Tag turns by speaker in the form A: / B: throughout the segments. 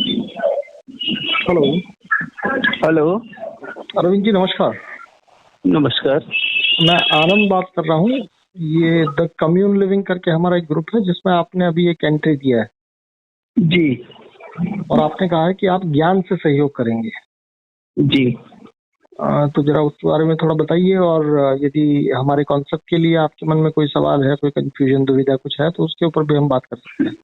A: Hello.
B: Hello.
A: Arvind ji नमस्कार।
B: नमस्कार।
A: मैं आनंद बात कर रहा हूँ। ये द कम्यून लिविंग करके हमारा एक ग्रुप है जिसमें आपने अभी एक एंट्री दिया है
B: जी
A: और आपने कहा है कि आप ज्ञान से सहयोग करेंगे।
B: जी।
A: तो जरा उस बारे में थोड़ा बताइए, और यदि हमारे कॉन्सेप्ट के लिए आपके मन में कोई सवाल है, कोई कंफ्यूजन, दुविधा कुछ है तो उसके ऊपर भी हम बात कर सकते हैं।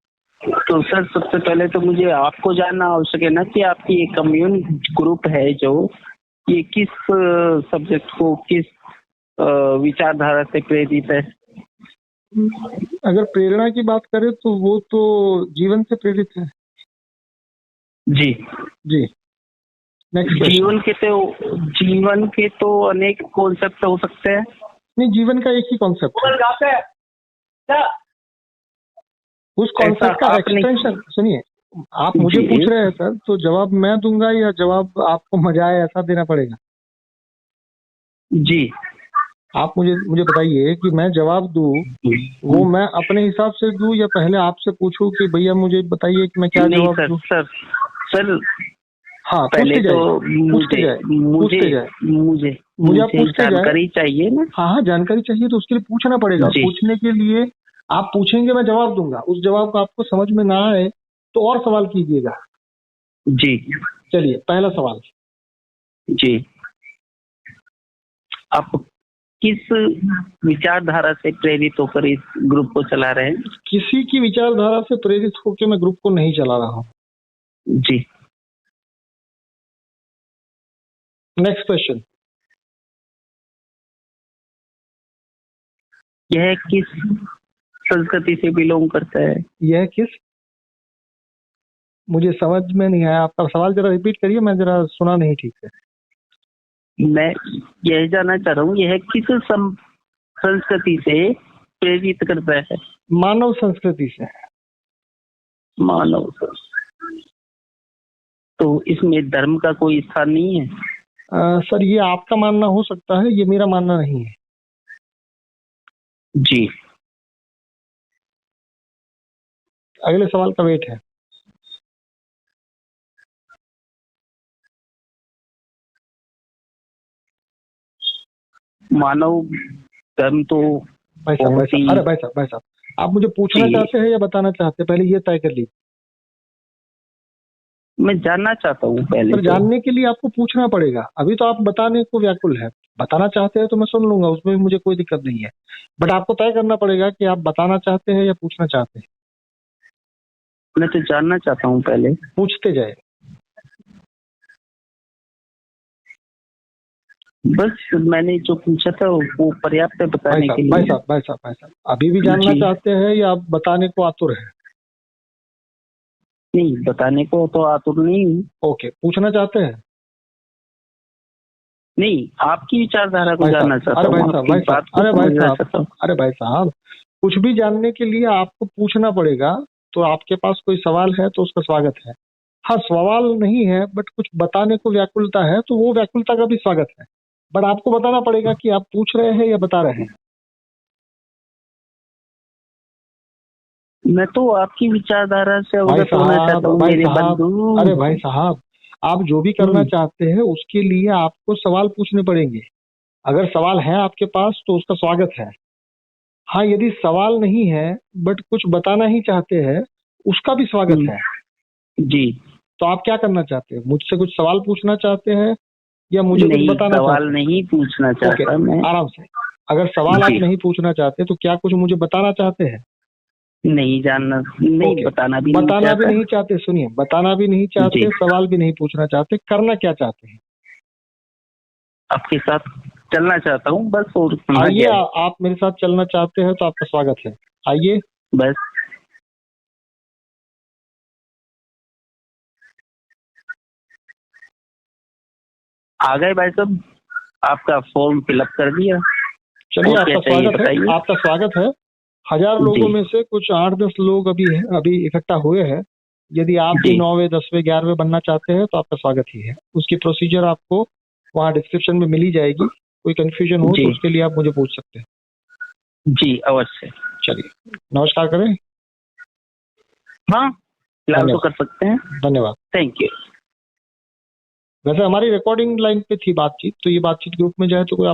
B: तो सर सबसे पहले तो मुझे आपको जानना आवश्यक है ना कि आपकी ये कम्यून ग्रुप है जो ये किस सब्जेक्ट को, किस विचारधारा से प्रेरित है।
A: अगर प्रेरणा की बात करें तो वो तो जीवन से प्रेरित है।
B: जी
A: जी। नेक्स्ट
B: जीवन के तो अनेक कॉन्सेप्ट हो सकते हैं।
A: नहीं, जीवन का एक ही कॉन्सेप्ट है। उस कॉन्सेप्ट का एक्सटेंशन सुनिए। आप मुझे पूछ रहे हैं सर, तो जवाब मैं दूंगा या जवाब आपको मजा आए ऐसा देना पड़ेगा?
B: जी।
A: आप मुझे बताइए कि मैं जवाब दूं, वो मैं अपने हिसाब से दूं या पहले आपसे पूछूं कि भैया मुझे बताइए कि मैं क्या जवाब दूं?
B: सर
A: हाँ,
B: पहले तो मुझे
A: आप पूछते
B: जानकारी चाहिए ना।
A: हाँ, जानकारी चाहिए तो उसके लिए पूछना पड़ेगा। पूछने के लिए आप पूछेंगे, मैं जवाब दूंगा। उस जवाब को आपको समझ में ना आए तो और सवाल कीजिएगा।
B: जी
A: चलिए, पहला सवाल।
B: जी। आप किस विचारधारा से प्रेरित होकर इस ग्रुप को चला रहे हैं?
A: किसी की विचारधारा से प्रेरित होकर मैं ग्रुप को नहीं चला रहा हूँ।
B: जी।
A: Next question.
B: यह किस संस्कृति से बिलोंग करता है?
A: यह किस, मुझे समझ में नहीं आया। आपका सवाल जरा रिपीट करिए, मैं जरा सुना नहीं ठीक से।
B: मैं यह जानना चाह रहा हूँ, यह किस संस्कृति से प्रेरित करता है?
A: मानव संस्कृति से।
B: मानव संस्कृति। तो इसमें धर्म का कोई स्थान नहीं है?
A: सर, ये आपका मानना हो सकता है, ये मेरा मानना नहीं है।
B: जी।
A: अगले सवाल का वेट है।
B: मानव धर्म तो
A: भाई साहब, आप मुझे पूछना चाहते हैं या बताना चाहते हैं, पहले ये तय कर लीजिए।
B: मैं जानना चाहता हूँ पहले।
A: पर जानने के लिए आपको पूछना पड़ेगा। अभी तो आप बताने को व्याकुल है। बताना चाहते हैं तो मैं सुन लूंगा, उसमें भी मुझे कोई दिक्कत नहीं है। बट आपको तय करना पड़ेगा कि आप बताना चाहते हैं या पूछना चाहते हैं।
B: मैं तो जानना चाहता हूँ पहले। पूछते
A: जाए।
B: बस मैंने जो पूछा था वो पर्याप्त है बताने के लिए।
A: भाई साहब, अभी भी जानना चाहते हैं या आप बताने को आतुर है?
B: नहीं, बताने को तो आतुर नहीं हूँ।
A: ओके, पूछना चाहते हैं?
B: नहीं, आपकी विचारधारा को जानना चाहता हूँ।
A: अरे भाई साहब, कुछ भी जानने के लिए आपको पूछना पड़ेगा। तो आपके पास कोई सवाल है तो उसका स्वागत है। हाँ, सवाल नहीं है बट कुछ बताने को व्याकुलता है तो वो व्याकुलता का भी स्वागत है। बट आपको बताना पड़ेगा कि आप पूछ रहे हैं या बता रहे हैं।
B: मैं तो आपकी विचारधारा से अवगत होना चाहता हूँ मेरे बंधु।
A: अरे भाई साहब, आप जो भी करना चाहते हैं उसके लिए आपको सवाल पूछने पड़ेंगे। अगर सवाल है आपके पास तो उसका स्वागत है। हाँ, यदि सवाल नहीं है बट कुछ बताना ही चाहते हैं उसका भी स्वागत है।
B: जी।
A: तो आप क्या करना चाहते हैं? मुझसे कुछ सवाल पूछना चाहते हैं या मुझे कुछ बताना चाहते हैं?
B: सवाल नहीं पूछना चाहता मैं।
A: आराम से। अगर सवाल आप नहीं पूछना चाहते तो क्या कुछ मुझे बताना चाहते हैं?
B: नहीं जानना, नहीं बताना भी
A: नहीं चाहते। सुनिए, बताना भी नहीं चाहते, सवाल भी नहीं पूछना चाहते, करना क्या चाहते हैं?
B: आपके साथ चलना चाहता हूँ बस। और
A: आइए, आप मेरे साथ चलना चाहते हैं तो आपका स्वागत है। आइए
B: बस। आ गए भाई साहब, आपका फॉर्म फिलअप कर दिया।
A: चलिए, आपका स्वागत है। आपका स्वागत है। 1000 लोगों में से कुछ 8-10 लोग अभी इकट्ठा हुए हैं। यदि आप भी 9वें 10वें 11वें बनना चाहते हैं तो आपका स्वागत ही है। उसकी प्रोसीजर आपको वहाँ डिस्क्रिप्शन में मिली जाएगी। कोई कंफ्यूजन हो तो उसके लिए आप मुझे पूछ सकते हैं।
B: जी अवश्य।
A: चलिए, नमस्कार करें।
B: हाँ, फिलहाल तो कर सकते हैं।
A: धन्यवाद,
B: थैंक यू।
A: वैसे हमारी रिकॉर्डिंग लाइन पे थी बातचीत, तो ये बातचीत ग्रुप में जाए तो कोई